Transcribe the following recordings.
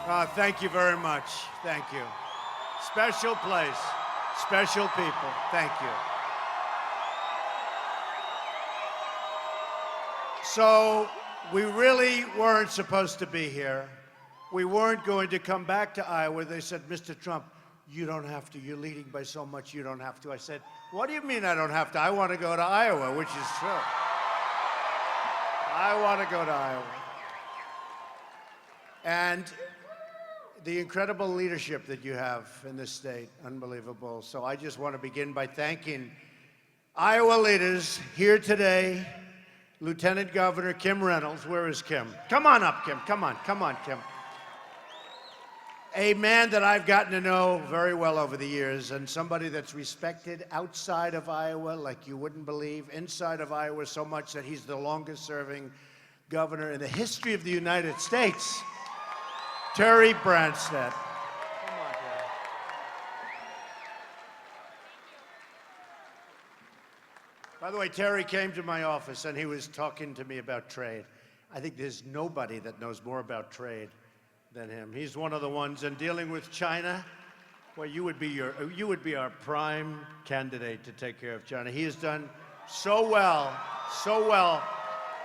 Thank you very much. Thank you. Special place, special people. Thank you. So we really weren't supposed to be here. We weren't going to come back to Iowa. They said, Mr. Trump, you don't have to. You're leading by so much, you don't have to. I said, what do you mean I don't have to? I want to go to Iowa, which is true. I want to go to Iowa. And the incredible leadership that you have in this state, unbelievable. So I just want to begin by thanking Iowa leaders here today. Lieutenant Governor Kim Reynolds. Where is Kim? Come on up, Kim. Come on, Kim. A man that I've gotten to know very well over the years, and somebody that's respected outside of Iowa like you wouldn't believe, inside of Iowa so much that he's the longest serving governor in the history of the United States. Terry Branstad. Come on, Terry. By the way, Terry came to my office and he was talking to me about trade. I think there's nobody that knows more about trade than him. He's one of the ones, and dealing with China, well, you would be our prime candidate to take care of China. He has done so well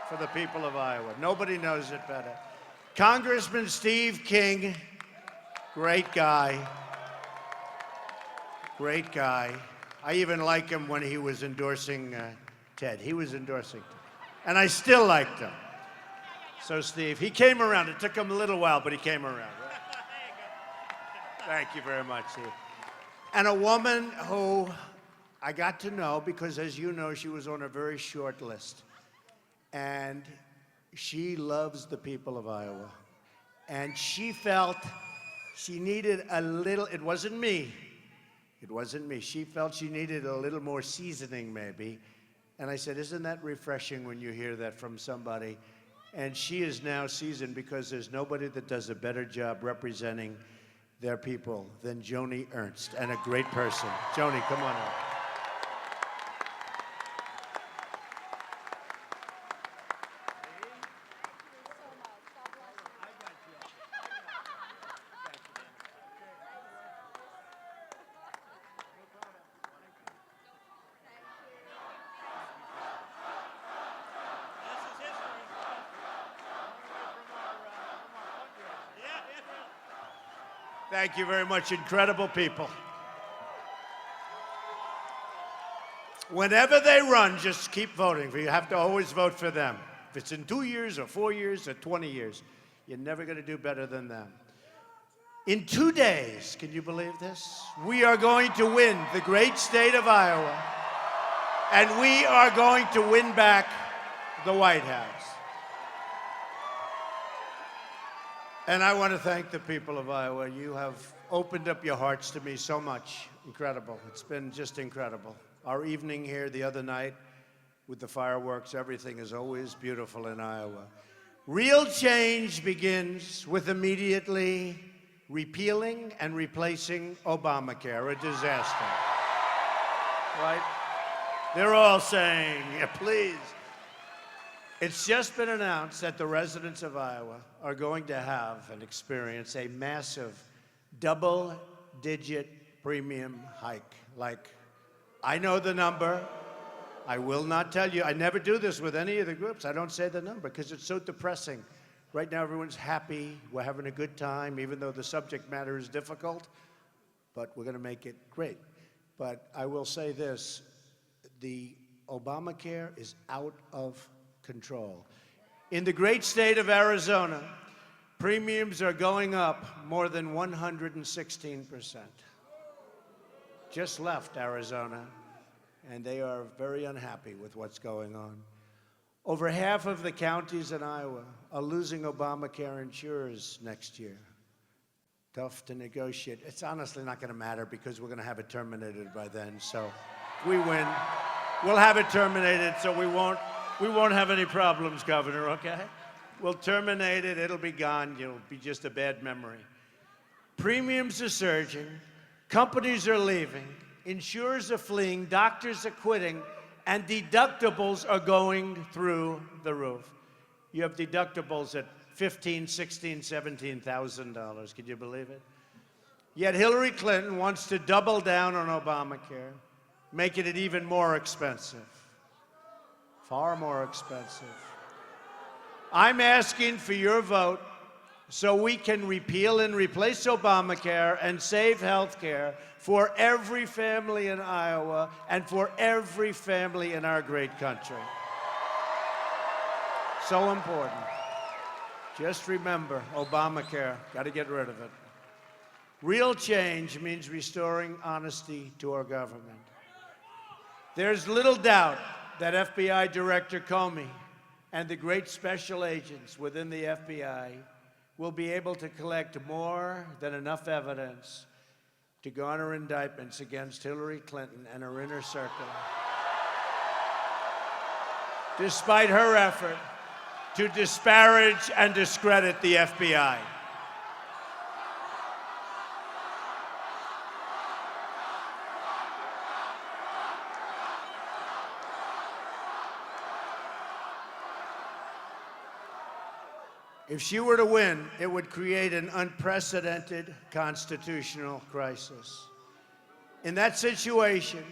for the people of Iowa. Nobody knows it better. Congressman Steve King, great guy. Great guy. I even like him when he was endorsing Ted. He was endorsing Ted. And I still liked him. So, Steve, he came around. It took him a little while, but he came around. Right? Thank you very much, Steve. And a woman who I got to know because, as you know, she was on a very short list. And she loves the people of Iowa. And she felt she needed a little, it wasn't me. She felt she needed a little more seasoning, maybe. And I said, isn't that refreshing when you hear that from somebody? And she is now seasoned because there's nobody that does a better job representing their people than Joni Ernst, and a great person. Joni, come on up. Thank you very much. Incredible people. Whenever they run, just keep voting. You have to always vote for them. If it's in 2 years or 4 years or 20 years, you're never going to do better than them. In 2 days, can you believe this? We are going to win the great state of Iowa, and we are going to win back the White House. And I want to thank the people of Iowa. You have opened up your hearts to me so much. Incredible. It's been just incredible. Our evening here the other night with the fireworks, everything is always beautiful in Iowa. Real change begins with immediately repealing and replacing Obamacare, a disaster. Right? They're all saying, yeah, please. It's just been announced that the residents of Iowa are going to have and experience a massive double-digit premium hike. Like, I know the number. I will not tell you. I never do this with any of the groups. I don't say the number because it's so depressing. Right now, everyone's happy. We're having a good time, even though the subject matter is difficult. But we're going to make it great. But I will say this. The Obamacare is out of control. In the great state of Arizona, premiums are going up more than 116%. Just left Arizona, and they are very unhappy with what's going on. Over half of the counties in Iowa are losing Obamacare insurers next year. Tough to negotiate. It's honestly not going to matter because we're going to have it terminated by then. So if we win, we'll have it terminated, so we won't have any problems, Governor, okay? We'll terminate it. It'll be gone. It'll be just a bad memory. Premiums are surging. Companies are leaving. Insurers are fleeing. Doctors are quitting. And deductibles are going through the roof. You have deductibles at $15,000, $16,000, $17,000. Can you believe it? Yet Hillary Clinton wants to double down on Obamacare, making it even more expensive, far more expensive. I'm asking for your vote so we can repeal and replace Obamacare and save health care for every family in Iowa and for every family in our great country. So important. Just remember, Obamacare, got to get rid of it. Real change means restoring honesty to our government. There's little doubt that FBI Director Comey and the great special agents within the FBI will be able to collect more than enough evidence to garner indictments against Hillary Clinton and her inner circle, despite her effort to disparage and discredit the FBI. If she were to win, it would create an unprecedented constitutional crisis. In that situation,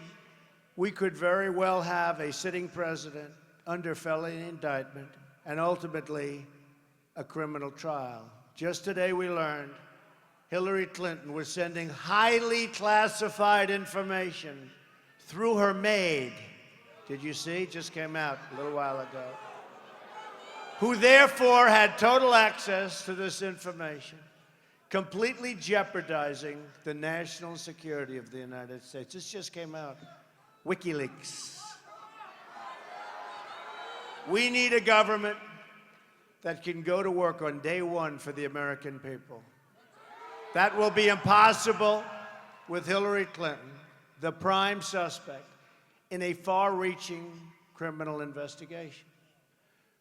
we could very well have a sitting president under felony indictment and ultimately a criminal trial. Just today we learned Hillary Clinton was sending highly classified information through her maid. Did you see? Just came out a little while ago. Who therefore had total access to this information, completely jeopardizing the national security of the United States. This just came out. WikiLeaks. We need a government that can go to work on day one for the American people. That will be impossible with Hillary Clinton, the prime suspect in a far-reaching criminal investigation.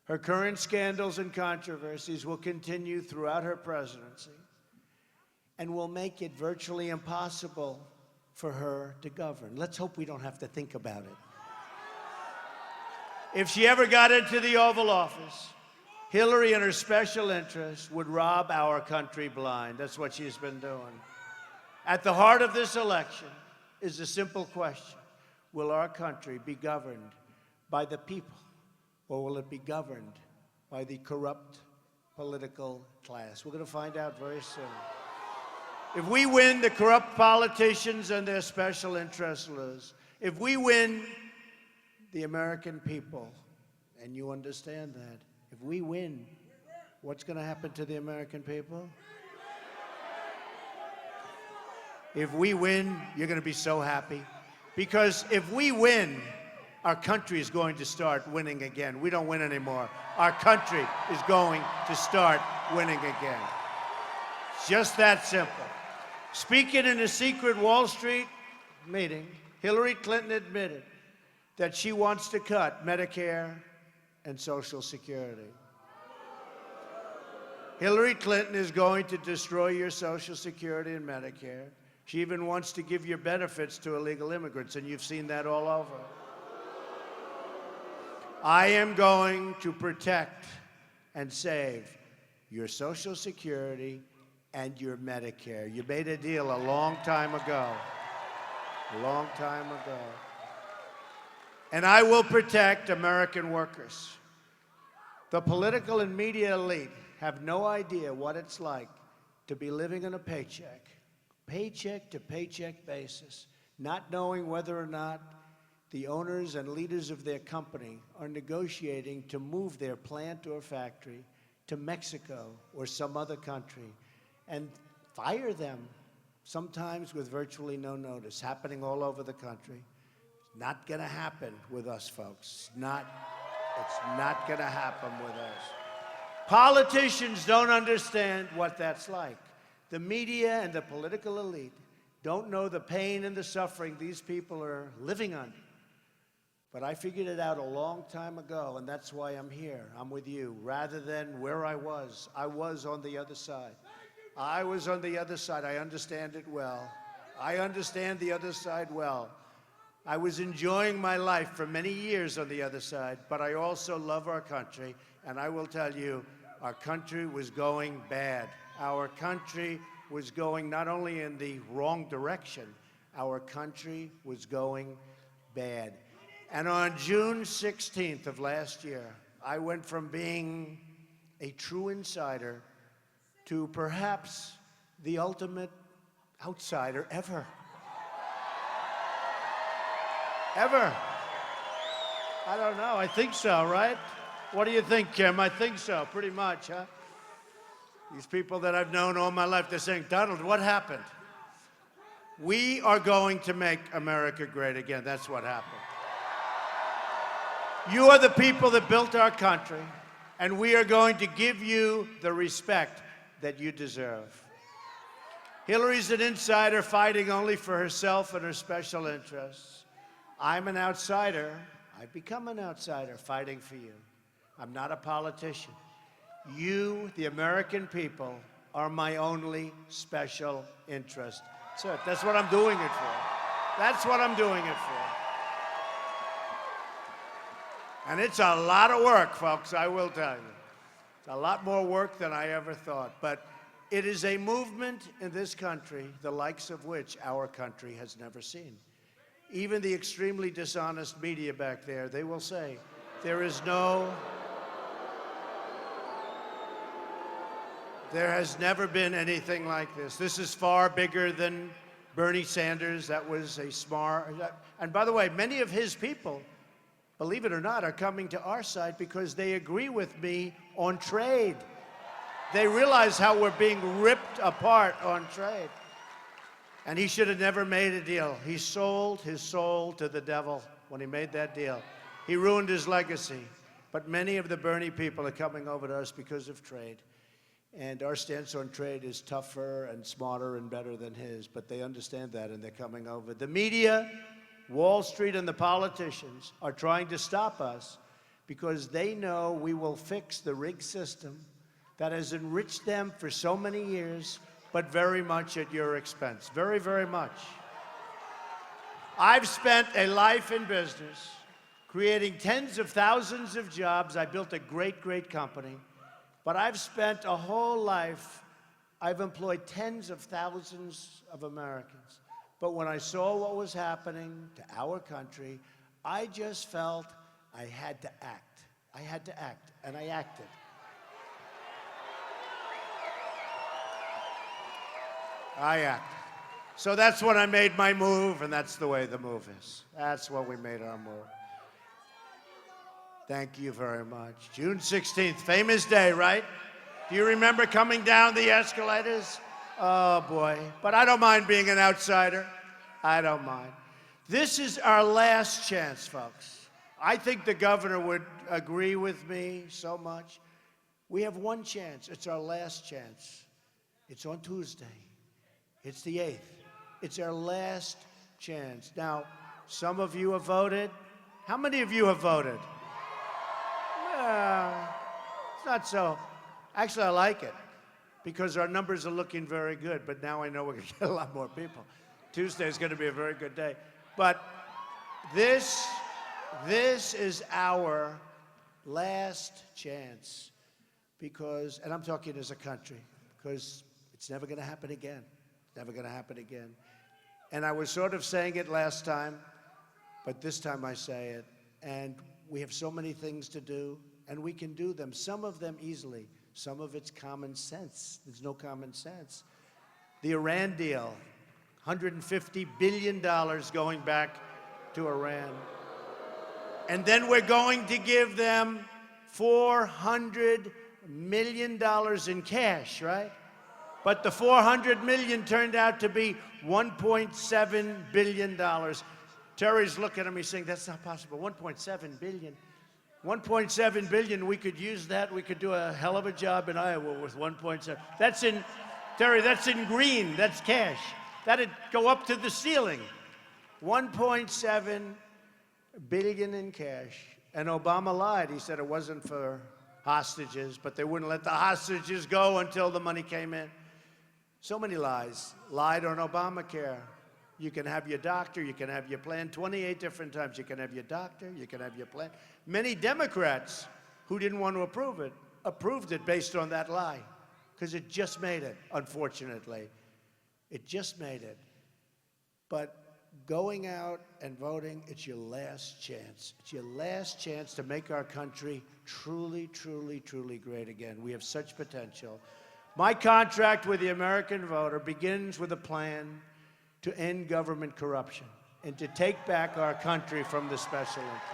Her current scandals and controversies will continue throughout her presidency and will make it virtually impossible for her to govern. Let's hope we don't have to think about it. If she ever got into the Oval Office, Hillary and her special interests would rob our country blind. That's what she's been doing. At the heart of this election is a simple question. Will our country be governed by the people, or will it be governed by the corrupt political class? We're going to find out very soon. If we win, the corrupt politicians and their special interests lose. If we win, the American people, and you understand that, if we win, what's going to happen to the American people? If we win, you're going to be so happy. Because if we win, our country is going to start winning again. We don't win anymore. Our country is going to start winning again. It's just that simple. Speaking in a secret Wall Street meeting, Hillary Clinton admitted that she wants to cut Medicare and Social Security. Hillary Clinton is going to destroy your Social Security and Medicare. She even wants to give your benefits to illegal immigrants, and you've seen that all over. I am going to protect and save your Social Security and your Medicare. You made a deal a long time ago. A long time ago. And I will protect American workers. The political and media elite have no idea what it's like to be living on a paycheck to paycheck basis, not knowing whether or not the owners and leaders of their company are negotiating to move their plant or factory to Mexico or some other country and fire them, sometimes with virtually no notice, happening all over the country. It's not going to happen with us, folks. It's not going to happen with us. Politicians don't understand what that's like. The media and the political elite don't know the pain and the suffering these people are living under. But I figured it out a long time ago, and that's why I'm here. I'm with you. Rather than where I was on the other side. I was on the other side. I understand it well. I understand the other side well. I was enjoying my life for many years on the other side, but I also love our country, and I will tell you, our country was going bad. Our country was going not only in the wrong direction, our country was going bad. And on June 16th of last year, I went from being a true insider to perhaps the ultimate outsider ever. Ever. I don't know. I think so, right? What do you think, Kim? I think so, pretty much, huh? These people that I've known all my life, they're saying, Donald, what happened? We are going to make America great again. That's what happened. You are the people that built our country, and we are going to give you the respect that you deserve. Hillary's an insider fighting only for herself and her special interests. I'm an outsider. I've become an outsider fighting for you. I'm not a politician. You, the American people, are my only special interest. That's it. That's what I'm doing it for. That's what I'm doing it for. And it's a lot of work, folks, I will tell you. It's a lot more work than I ever thought. But it is a movement in this country, the likes of which our country has never seen. Even the extremely dishonest media back there, they will say, there has never been anything like this. This is far bigger than Bernie Sanders. That was a smart, and by the way, many of his people, believe it or not, are coming to our side because they agree with me on trade. They realize how we're being ripped apart on trade. And he should have never made a deal. He sold his soul to the devil when he made that deal. He ruined his legacy. But many of the Bernie people are coming over to us because of trade. And our stance on trade is tougher and smarter and better than his. But they understand that, and they're coming over. The media, Wall Street, and the politicians are trying to stop us because they know we will fix the rigged system that has enriched them for so many years, but very much at your expense. Very, very much. I've spent a life in business, creating tens of thousands of jobs. I built a great, great company. But I've spent a whole life, I've employed tens of thousands of Americans. But when I saw what was happening to our country, I just felt I had to act. I had to act, and I acted. I acted. So that's when I made my move, and that's the way the move is. That's when we made our move. Thank you very much. June 16th, famous day, right? Do you remember coming down the escalators? Oh, boy. But I don't mind being an outsider. I don't mind. This is our last chance, folks. I think the governor would agree with me so much. We have one chance. It's our last chance. It's on Tuesday. It's the 8th. It's our last chance. Now, some of you have voted. How many of you have voted? It's not so. Actually, I like it because our numbers are looking very good, but now I know we're going to get a lot more people. Tuesday is going to be a very good day. But this is our last chance because, and I'm talking as a country, because it's never going to happen again. Never going to happen again. And I was sort of saying it last time, but this time I say it. And we have so many things to do, and we can do them, some of them easily. Some of it's common sense. There's no common sense. The Iran deal, $150 billion going back to Iran. And then we're going to give them $400 million in cash, right? But the $400 million turned out to be $1.7 billion. Terry's looking at me saying, that's not possible. $1.7 billion. $1.7 billion, we could use that. We could do a hell of a job in Iowa with 1.7. That's in, Terry, that's in green. That's cash. That'd go up to the ceiling. 1.7 billion in cash. And Obama lied. He said it wasn't for hostages, but they wouldn't let the hostages go until the money came in. So many lies. Lied on Obamacare. You can have your doctor, you can have your plan 28 different times. You can have your doctor, you can have your plan. Many Democrats who didn't want to approve it approved it based on that lie, because it just made it, unfortunately. It just made it. But going out and voting, it's your last chance. It's your last chance to make our country truly, truly, truly great again. We have such potential. My contract with the American voter begins with a plan to end government corruption and to take back our country from the special interests.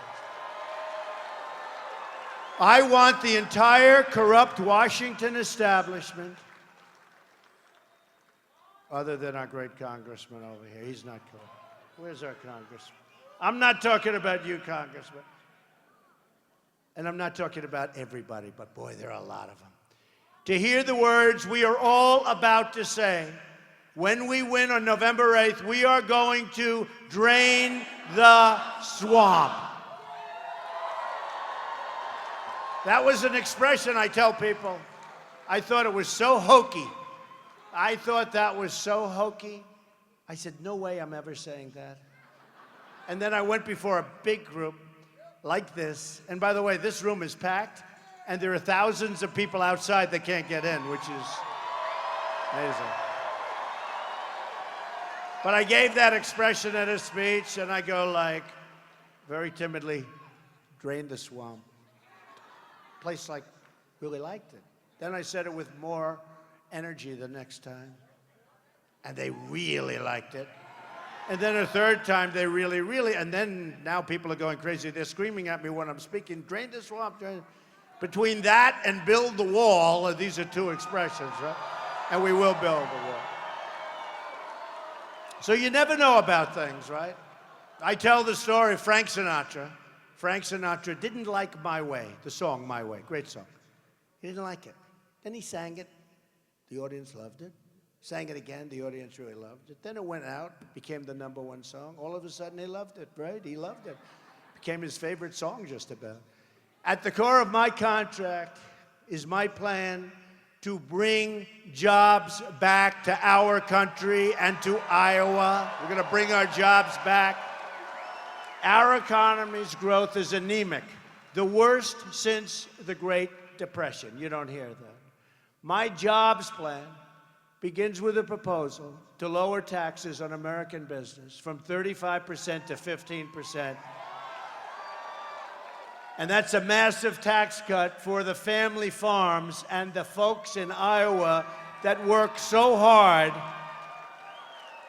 I want the entire corrupt Washington establishment, other than our great congressman over here. He's not cool. Where's our congressman? I'm not talking about you, congressman. And I'm not talking about everybody, but boy, there are a lot of them. To hear the words we are all about to say, when we win on November 8th, we are going to drain the swamp. That was an expression I tell people. I thought it was so hokey. I thought that was so hokey. I said, no way I'm ever saying that. And then I went before a big group like this. And by the way, this room is packed, and there are thousands of people outside that can't get in, which is amazing. But I gave that expression at a speech, and I go like, very timidly, drain the swamp. Place like really liked it. Then I said it with more energy the next time, and they really liked it. And then a third time, they really, and then now people are going crazy. They're screaming at me when I'm speaking, drain the swamp, drain. Between that and build the wall, these are two expressions, right? And we will build the wall. So you never know about things, right? I tell the story, Frank Sinatra. Frank Sinatra didn't like My Way, the song My Way, great song. He didn't like it. Then he sang it. The audience loved it. Sang it again, the audience really loved it. Then it went out, became the #1 song. All of a sudden, he loved it, right? He loved it. Became his favorite song, just about. At the core of my contract is my plan to bring jobs back to our country and to Iowa. We're going to bring our jobs back. Our economy's growth is anemic, the worst since the Great Depression. You don't hear that. My jobs plan begins with a proposal to lower taxes on American business from 35% to 15%. And that's a massive tax cut for the family farms and the folks in Iowa that work so hard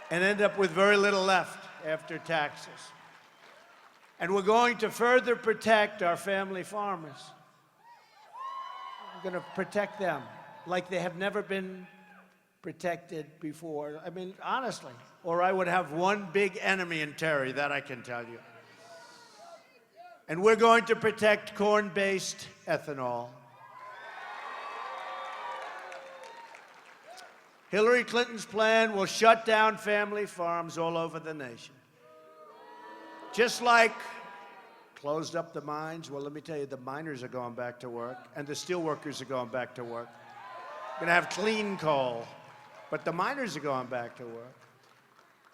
and end up with very little left after taxes. And we're going to further protect our family farmers. We're going to protect them like they have never been protected before. I mean, honestly, or I would have one big enemy in Terry, that I can tell you. And we're going to protect corn-based ethanol. Hillary Clinton's plan will shut down family farms all over the nation. Just like closed up the mines, well, let me tell you, the miners are going back to work, and the steel workers are going back to work. We're going to have clean coal, but the miners are going back to work.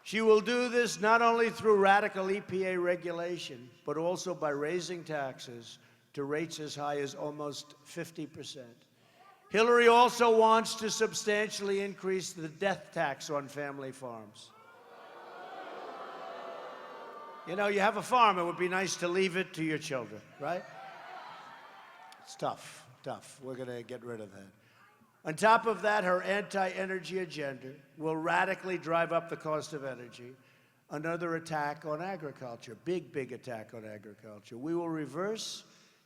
She will do this not only through radical EPA regulation, but also by raising taxes to rates as high as almost 50%. Hillary also wants to substantially increase the death tax on family farms. You know, you have a farm, it would be nice to leave it to your children, right? It's tough, tough. We're going to get rid of that. On top of that, her anti-energy agenda will radically drive up the cost of energy. Another attack on agriculture, big attack on agriculture. We will reverse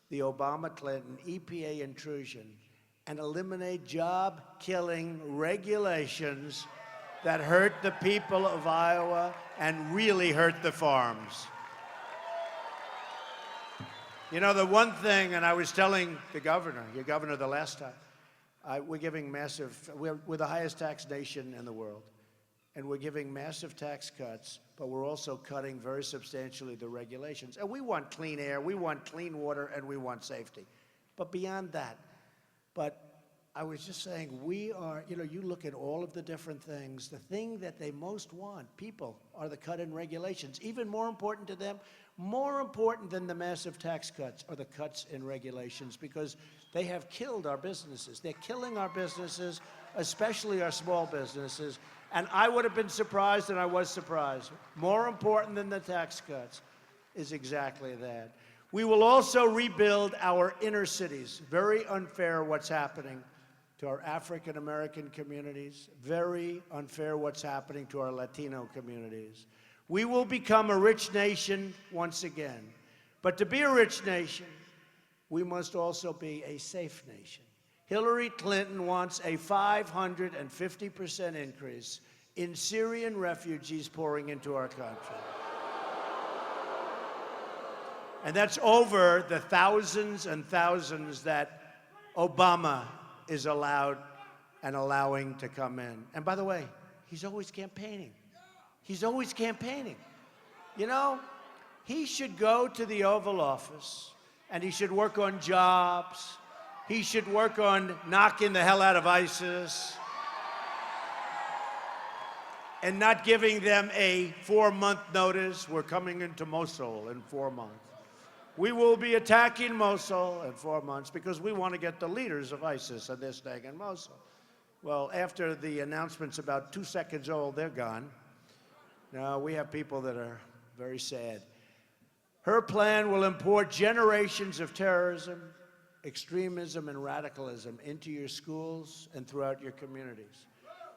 the Obama-Clinton EPA intrusion and eliminate job-killing regulations that hurt the people of Iowa and really hurt the farms. You know, the one thing, and I was telling the governor, your governor the last time, we're giving massive, we're the highest tax nation in the world, and we're giving massive tax cuts, but we're also cutting very substantially the regulations. And we want clean air, we want clean water, and we want safety. But beyond that, I was just saying, we are, you know, you look at all of the different things, the thing that they most want, people, are the cut in regulations. Even more important to them, More important than the massive tax cuts are the cuts in regulations, because they have killed our businesses. They're killing our businesses, especially our small businesses. And I would have been surprised, and I was surprised. More important than the tax cuts is exactly that. We will also rebuild our inner cities. Very unfair what's happening to our African American communities. Very unfair what's happening to our Latino communities. We will become a rich nation once again. But to be a rich nation, we must also be a safe nation. Hillary Clinton wants a 550% increase in Syrian refugees pouring into our country. And that's over the thousands and thousands that Obama is allowed and allowing to come in. And by the way, he's always campaigning. He's always campaigning. You know, he should go to the Oval Office and he should work on jobs. He should work on knocking the hell out of ISIS and not giving them a 4-month notice. We're coming into Mosul in 4 months. We will be attacking Mosul in 4 months because we want to get the leaders of ISIS, and they're staying in Mosul. Well, after the announcement's about 2 seconds old, they're gone. Now, we have people that are very sad. Her plan will import generations of terrorism, extremism, and radicalism into your schools and throughout your communities.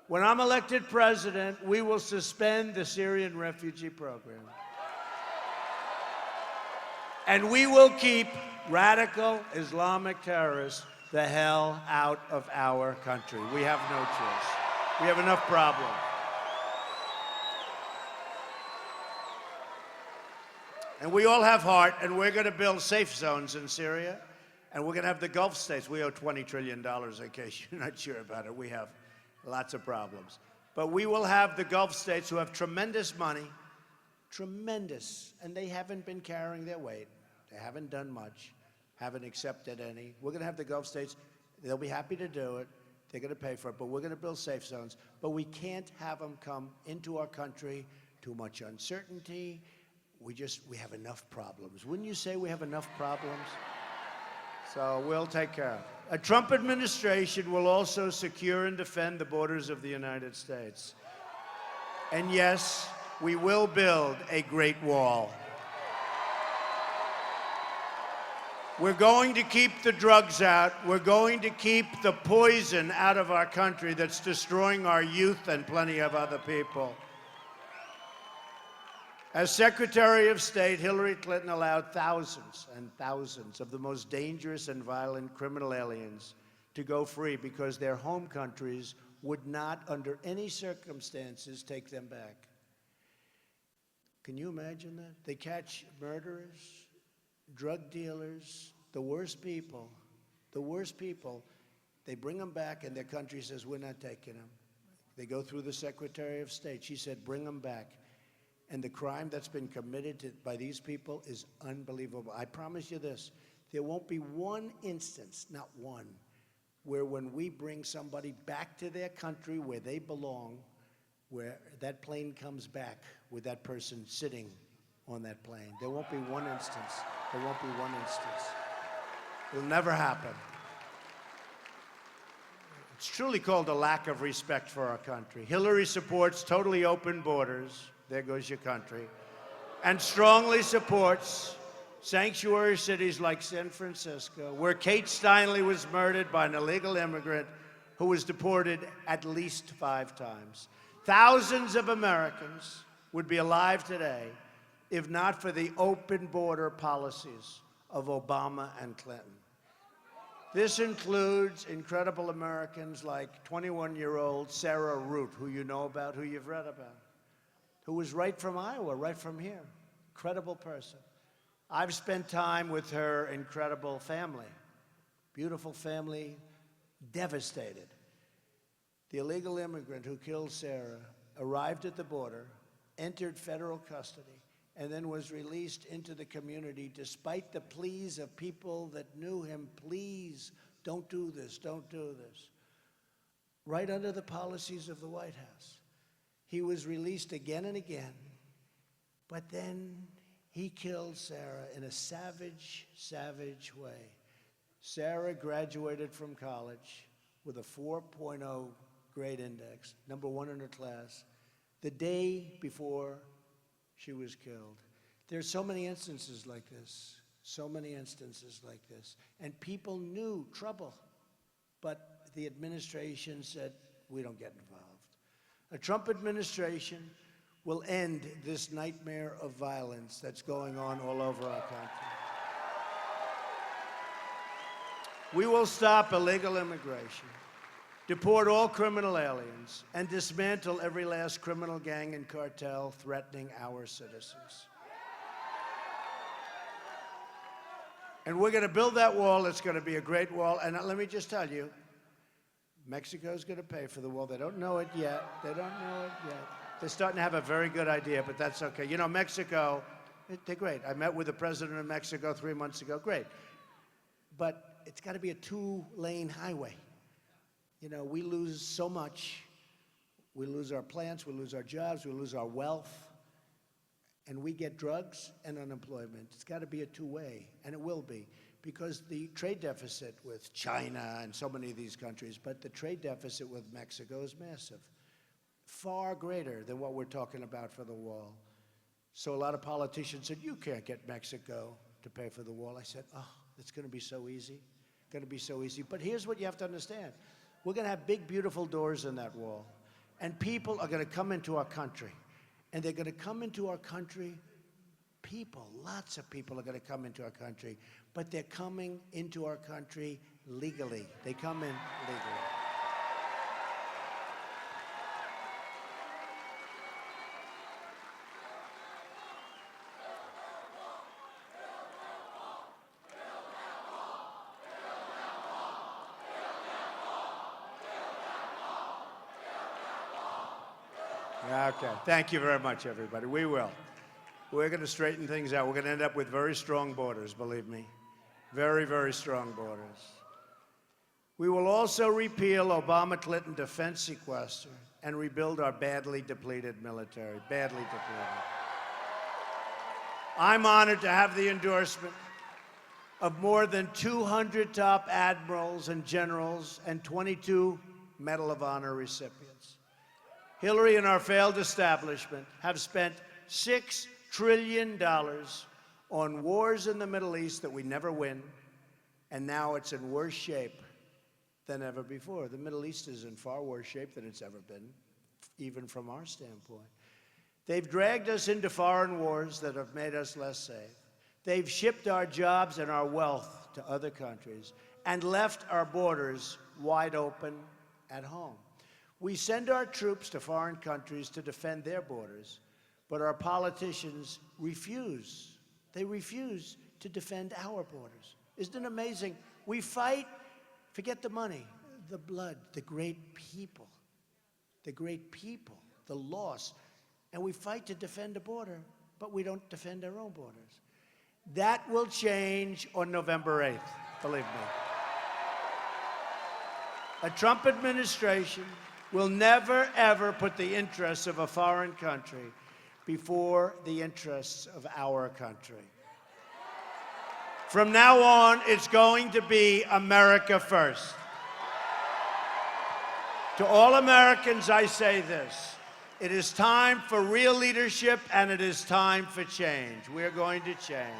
When I'm elected president, we will suspend the Syrian refugee program. And we will keep radical Islamic terrorists the hell out of our country. We have no choice. We have enough problems. And we all have heart, and we're going to build safe zones in Syria, and we're going to have the Gulf states. We owe $20 trillion, in case you're not sure about it. We have lots of problems. But we will have the Gulf states who have tremendous money, tremendous, and they haven't been carrying their weight. They haven't done much, haven't accepted any. We're going to have the Gulf states. They'll be happy to do it. They're going to pay for it, but we're going to build safe zones. But we can't have them come into our country. Too much uncertainty. We have enough problems. Wouldn't you say we have enough problems? So we'll take care of it. A Trump administration will also secure and defend the borders of the United States. And yes, we will build a Great Wall. We're going to keep the drugs out. We're going to keep the poison out of our country that's destroying our youth and plenty of other people. As Secretary of State, Hillary Clinton allowed thousands and thousands of the most dangerous and violent criminal aliens to go free because their home countries would not, under any circumstances, take them back. Can you imagine that? They catch murderers, drug dealers, the worst people, they bring them back and their country says, we're not taking them. They go through the Secretary of State. She said, bring them back. And the crime that's been committed by these people is unbelievable. I promise you this, there won't be one instance, not one, where when we bring somebody back to their country where they belong, where that plane comes back with that person sitting on that plane. There won't be one instance. There won't be one instance. It'll never happen. It's truly called a lack of respect for our country. Hillary supports totally open borders. There goes your country. And strongly supports sanctuary cities like San Francisco, where Kate Steinle was murdered by an illegal immigrant who was deported at least 5 times. Thousands of Americans would be alive today if not for the open border policies of Obama and Clinton. This includes incredible Americans like 21-year-old Sarah Root, who you know about, who you've read about, who was right from Iowa, right from here. Incredible person. I've spent time with her incredible family, beautiful family, devastated. The illegal immigrant who killed Sarah arrived at the border, entered federal custody, and then was released into the community despite the pleas of people that knew him. Please, don't do this, don't do this. Right under the policies of the White House. He was released again and again, but then He killed Sarah in a savage, savage way. Sarah graduated from college with a 4.0 grade index, number one in her class, the day before she was killed. There's so many instances like this, so many instances like this. And people knew trouble, but the administration said, we don't get involved. A Trump administration will end this nightmare of violence that's going on all over our country. We will stop illegal immigration, deport all criminal aliens, and dismantle every last criminal gang and cartel threatening our citizens. And we're going to build that wall. It's going to be a great wall. And let me just tell you, Mexico's going to pay for the wall. They don't know it yet. They don't know it yet. They're starting to have a very good idea, but that's okay. You know, Mexico, they're great. I met with the president of Mexico 3 months ago. Great. But it's got to be a two-lane highway. You know, we lose so much. We lose our plants, we lose our jobs, we lose our wealth, and we get drugs and unemployment. It's got to be a two-way, and it will be, because the trade deficit with China and so many of these countries, but the trade deficit with Mexico is massive, far greater than what we're talking about for the wall. So a lot of politicians said, you can't get Mexico to pay for the wall. I said, oh, it's going to be so easy, going to be so easy. But here's what you have to understand. We're going to have big, beautiful doors in that wall, and people are going to come into our country, and they're going to come into our country. People, lots of people are going to come into our country, but they're coming into our country legally. They come in legally. Okay, thank you very much, everybody. We will. We're going to straighten things out. We're going to end up with very strong borders, believe me. Very, very strong borders. We will also repeal Obama-Clinton defense sequester and rebuild our badly depleted military, badly depleted. I'm honored to have the endorsement of more than 200 top admirals and generals and 22 Medal of Honor recipients. Hillary and our failed establishment have spent $6 trillion on wars in the Middle East that we never win, and now it's in worse shape than ever before. The Middle East is in far worse shape than it's ever been, even from our standpoint. They've dragged us into foreign wars that have made us less safe. They've shipped our jobs and our wealth to other countries and left our borders wide open at home. We send our troops to foreign countries to defend their borders, but our politicians refuse. They refuse to defend our borders. Isn't it amazing? We fight, forget the money, the blood, the great people, the loss. And we fight to defend the border, but we don't defend our own borders. That will change on November 8th, believe me. A Trump administration will never, ever put the interests of a foreign country before the interests of our country. From now on, it's going to be America first. To all Americans, I say this. It is time for real leadership, and it is time for change. We're going to change.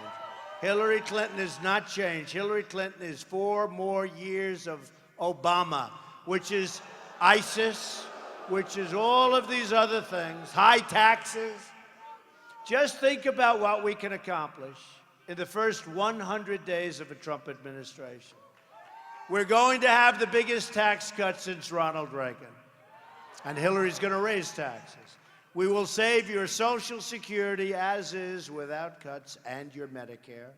Hillary Clinton has not changed. Hillary Clinton is 4 more years of Obama, which is ISIS, which is all of these other things, high taxes. Just think about what we can accomplish in the first 100 days of a Trump administration. We're going to have the biggest tax cut since Ronald Reagan, and Hillary's going to raise taxes. We will save your Social Security as is without cuts and your Medicare.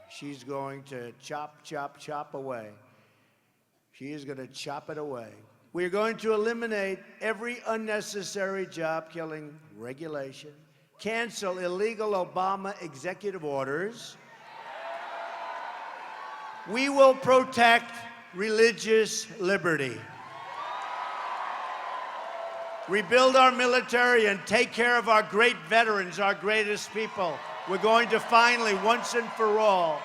She's going to chop, chop, chop away. She is going to chop it away. We're going to eliminate every unnecessary job-killing regulation, cancel illegal Obama executive orders. We will protect religious liberty, rebuild our military, and take care of our great veterans, our greatest people, We're going to finally, once and for all,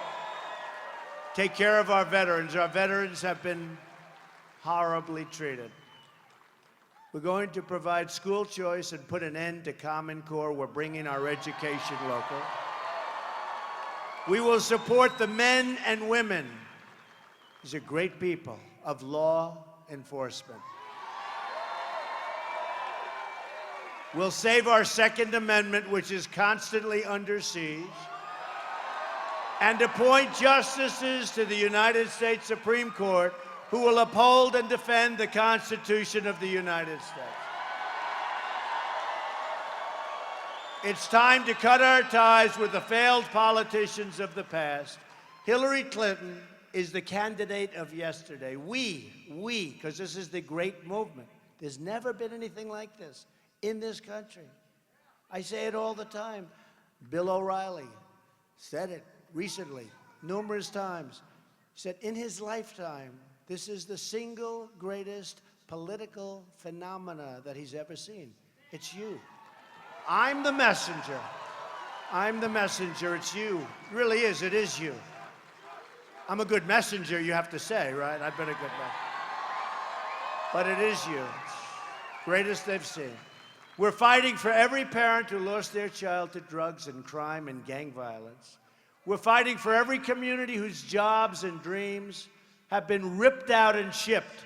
take care of our veterans. Our veterans have been horribly treated. We're going to provide school choice and put an end to Common Core. We're bringing our education local. We will support the men and women, these are great people, of law enforcement. We'll save our Second Amendment, which is constantly under siege, and appoint justices to the United States Supreme Court who will uphold and defend the Constitution of the United States. It's time to cut our ties with the failed politicians of the past. Hillary Clinton is the candidate of yesterday. We, because this is the great movement. There's never been anything like this in this country. I say it all the time. Bill O'Reilly said it recently, numerous times. He said in his lifetime, this is the single greatest political phenomena that he's ever seen. It's you. I'm the messenger. I'm the messenger. It's you. It really is. It is you. I'm a good messenger, you have to say, right? I've been a good messenger. But it is you. Greatest they've seen. We're fighting for every parent who lost their child to drugs and crime and gang violence. We're fighting for every community whose jobs and dreams have been ripped out and shipped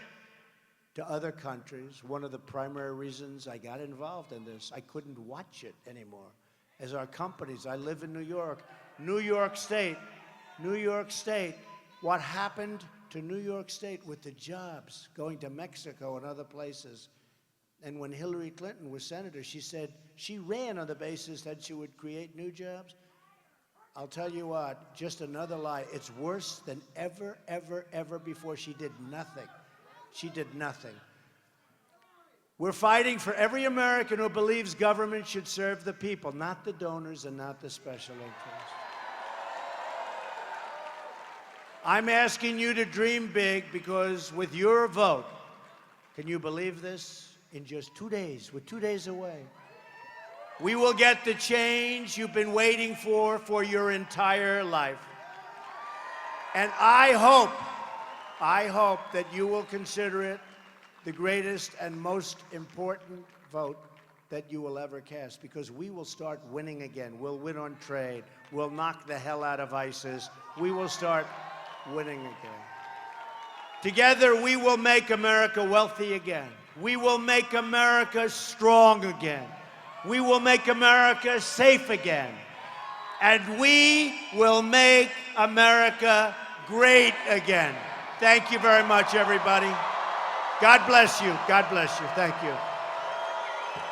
to other countries. One of the primary reasons I got involved in this, I couldn't watch it anymore. As our companies, I live in New York, New York State, what happened to New York State with the jobs going to Mexico and other places. And when Hillary Clinton was senator, she said she ran on the basis that she would create new jobs. I'll tell you what, just another lie. It's worse than ever, ever, ever before. She did nothing. She did nothing. We're fighting for every American who believes government should serve the people, not the donors and not the special interests. I'm asking you to dream big because with your vote, can you believe this? In just 2 days, we're 2 days away, we will get the change you've been waiting for your entire life. And I hope that you will consider it the greatest and most important vote that you will ever cast, because we will start winning again. We'll win on trade. We'll knock the hell out of ISIS. We will start winning again. Together, we will make America wealthy again. We will make America strong again. We will make America safe again. And we will make America great again. Thank you very much, everybody. God bless you. God bless you. Thank you.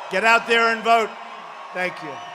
Get out there and vote. Thank you.